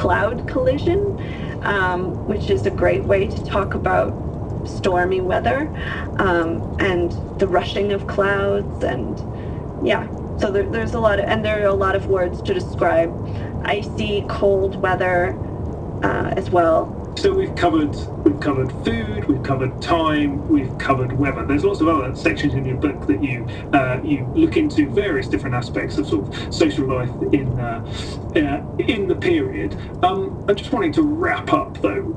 cloud collision, which is a great way to talk about stormy weather, and the rushing of clouds, and so there's a lot of, and there are a lot of words to describe icy, cold weather as well. So we've covered food, we've covered time, we've covered weather. There's lots of other sections in your book that you look into various different aspects of sort of social life in the period. I'm just wanting to wrap up though.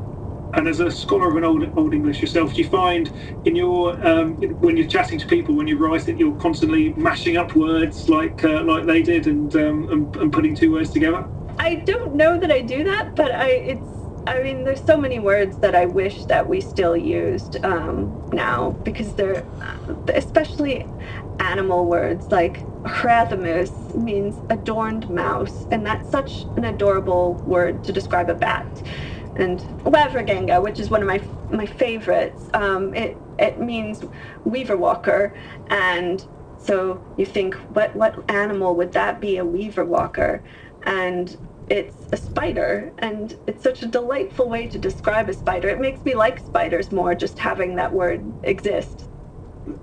And as a scholar of an old English yourself, do you find in your when you're chatting to people, when you write, that you're constantly mashing up words like they did and putting two words together? I don't know that I do that, but there's so many words that I wish that we still used now, because they're, especially animal words, like chrysamus means adorned mouse, and that's such an adorable word to describe a bat. And waverganga, which is one of my favorites, it means weaver walker, and so you think, what animal would that be, a weaver walker? And it's a spider, and it's such a delightful way to describe a spider. It makes me like spiders more, just having that word exist.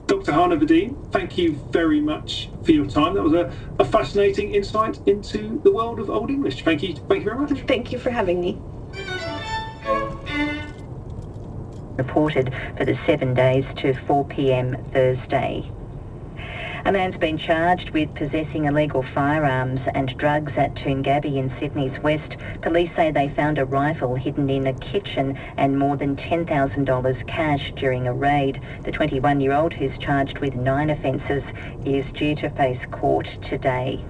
Dr. Hannah Vadine, thank you very much for your time. That was a fascinating insight into the world of Old English. Thank you very much. Thank you for having me. Reported for the 7 days to 4 p.m. Thursday. A man's been charged with possessing illegal firearms and drugs at Toongabbie in Sydney's west. Police say they found a rifle hidden in a kitchen and more than $10,000 cash during a raid. The 21-year-old, who's charged with 9 offences, is due to face court today.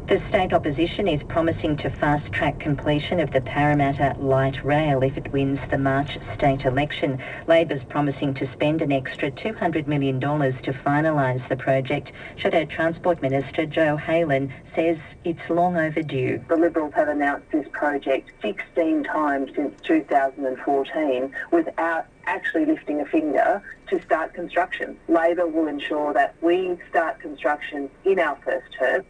The state opposition is promising to fast-track completion of the Parramatta Light Rail if it wins the March state election. Labor's promising to spend an extra $200 million to finalise the project. Shadow Transport Minister Joe Halen says it's long overdue. The Liberals have announced this project 16 times since 2014 without actually lifting a finger to start construction. Labor will ensure that we start construction in our first term.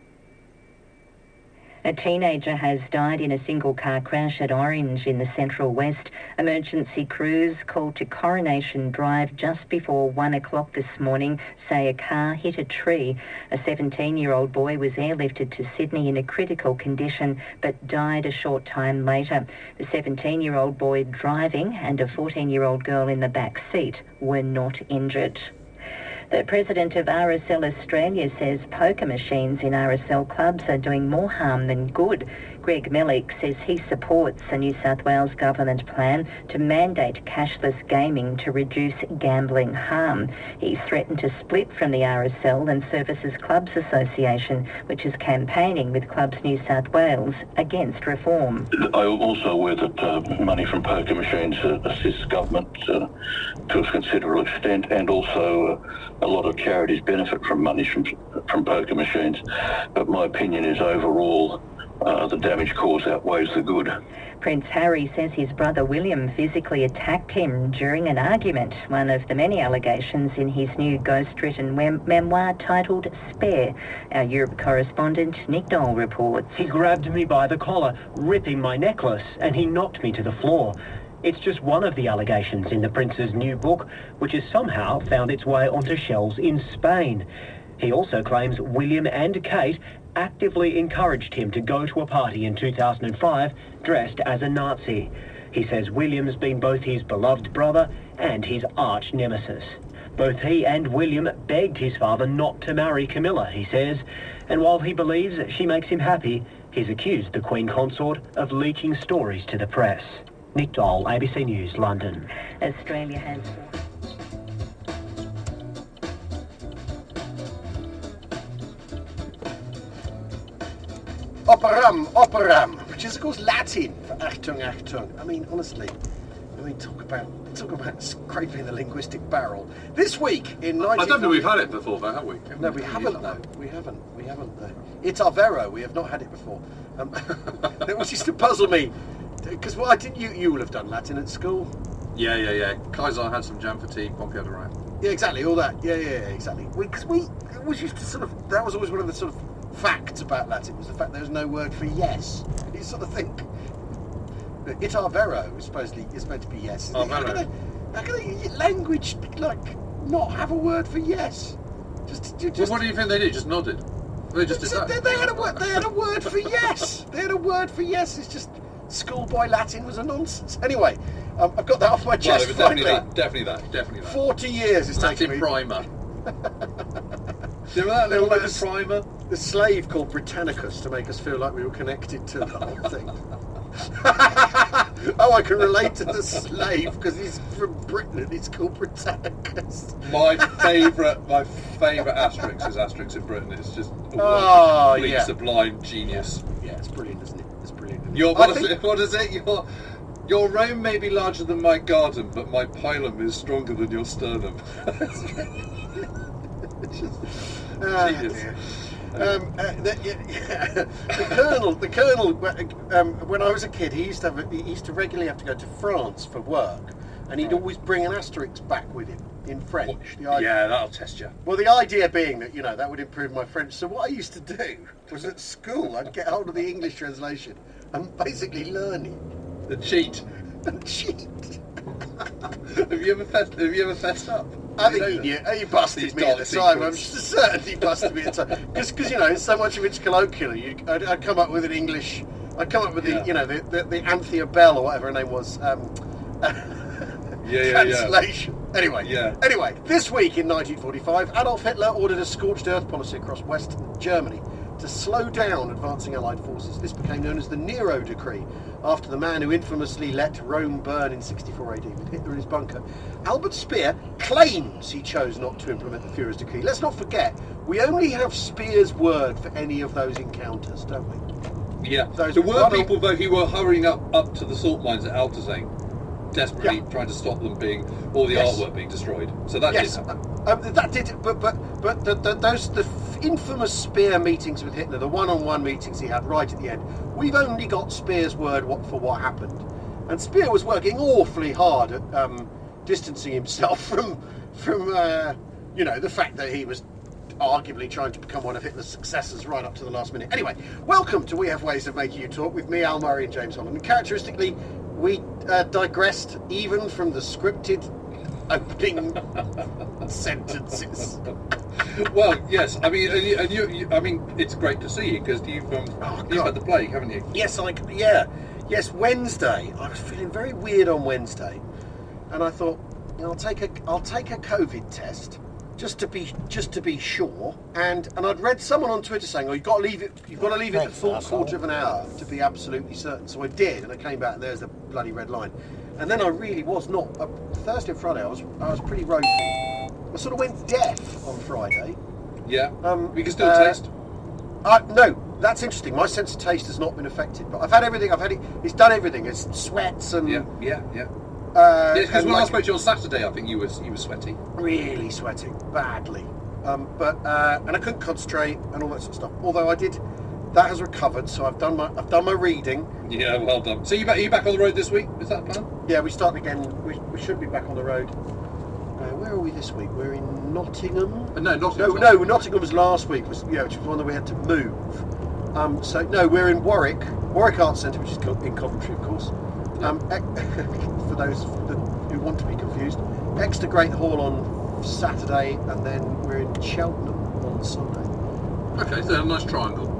A teenager has died in a single-car crash at Orange in the Central West. Emergency crews called to Coronation Drive just before 1 o'clock this morning say a car hit a tree. A 17-year-old boy was airlifted to Sydney in a critical condition but died a short time later. The 17-year-old boy driving and a 14-year-old girl in the back seat were not injured. The president of RSL Australia says poker machines in RSL clubs are doing more harm than good. Greg Mellick says he supports a New South Wales government plan to mandate cashless gaming to reduce gambling harm. He's threatened to split from the RSL and Services Clubs Association, which is campaigning with Clubs New South Wales against reform. I'm also aware that money from poker machines assists government to a considerable extent, and also a lot of charities benefit from money from poker machines. But my opinion is overall the damage caused outweighs the good. Prince Harry says his brother William physically attacked him during an argument, one of the many allegations in his new ghost-written memoir titled Spare. Our Europe correspondent Nick Dole reports. He grabbed me by the collar, ripping my necklace, and he knocked me to the floor. It's just one of the allegations in the Prince's new book, which has somehow found its way onto shelves in Spain. He also claims William and Kate actively encouraged him to go to a party in 2005 dressed as a Nazi. He says William's been both his beloved brother and his arch nemesis. Both he and William begged his father not to marry Camilla, he says, and while he believes she makes him happy, he's accused the Queen Consort of leaking stories to the press. Nick Dole, ABC News, London. Australia has... Operam, which is of course Latin for Achtung, Achtung. I mean, honestly, talk about scraping the linguistic barrel. This week in 19... I don't think we've had it before, though, have we? No, we haven't, though. We haven't. It's our Vero. We have not had it before. It used to puzzle me, because why didn't you will have done Latin at school? Yeah. Kaiser had some jam fatigue, Pompey had a right. Yeah, exactly, all that. Yeah, exactly. Because we always used to that was always one of the sort of facts about Latin, was the fact there was no word for yes. You sort of think, Itar vero is meant to be yes. Oh, How vero. can language like not have a word for yes? Just Well, what do you think they did? Just nodded. They just did that. They had a word. They had a word for yes. They had a word for yes. It's just schoolboy Latin was a nonsense. Anyway, I've got that off my chest. Well, definitely that. 40 years it's taken me. Primer. Do you remember that little bit of primer? The slave called Britannicus to make us feel like we were connected to the whole thing. Oh, I can relate to the slave because he's from Britain and he's called Britannicus. My favourite Asterix is Asterix in Britain. It's just complete sublime genius. Yeah, it's brilliant, isn't it? It's brilliant. What is it? Your Rome may be larger than my garden, but my pilum is stronger than your sternum. Genius. The colonel. When I was a kid, he used to regularly have to go to France for work, and he'd always bring an Asterix back with him in French. That'll test you. Well, the idea being that that would improve my French. So what I used to do was at school, I'd get hold of the English translation and basically learn it. The cheat. Have you ever fessed up? I think he busted me at the time. I'm certain he busted me at the time because so much of it's colloquial. I'd come up with an English. I'd come up with the Anthea Bell or whatever her name was. Translation. Anyway, this week in 1945, Adolf Hitler ordered a scorched earth policy across West Germany to slow down advancing Allied forces. This became known as the Nero Decree, after the man who infamously let Rome burn in 64 AD with Hitler in his bunker. Albert Speer claims he chose not to implement the Führer's decree. Let's not forget, we only have Speer's word for any of those encounters, don't we? Yeah. There were people, though, who were hurrying up to the salt mines at Altazane, desperately trying to stop them all the artwork being destroyed. So that did happen. That did, but the infamous Speer meetings with Hitler, the one-on-one meetings he had right at the end, we've only got Speer's word for what happened, and Speer was working awfully hard at distancing himself from the fact that he was arguably trying to become one of Hitler's successors right up to the last minute. Anyway, welcome to We Have Ways of Making You Talk with me, Al Murray, and James Holland. And characteristically, we digressed even from the scripted opening sentences. Well, yes. I mean, and you. I mean, it's great to see you because you've had the plague, haven't you? Yes, Yes, Wednesday. I was feeling very weird on Wednesday, and I thought, I'll take a COVID test just to be sure. And I'd read someone on Twitter saying, you've got to leave it the full quarter of an hour to be absolutely certain. So I did, and I came back and there's the bloody red line. And then I really was not. Thursday and Friday I was pretty ropey. I sort of went deaf on Friday. Yeah. We can still taste. No, that's interesting. My sense of taste has not been affected, but I've had everything. It's done everything. It's sweats and yeah. Because when I spoke to you on Saturday, I think you were sweaty. Really sweating badly. But and I couldn't concentrate and all that sort of stuff. Although that has recovered. So I've done my reading. Yeah, well done. So are you back on the road this week? Is that the plan? Yeah, we start again. We should be back on the road. Where are we this week? We're in Nottingham. No, Nottingham was last week. Which was one that we had to move. We're in Warwick Arts Centre, which is in Coventry, of course. For those who want to be confused, Exeter Great Hall on Saturday, and then we're in Cheltenham on Sunday. Okay, so a nice triangle.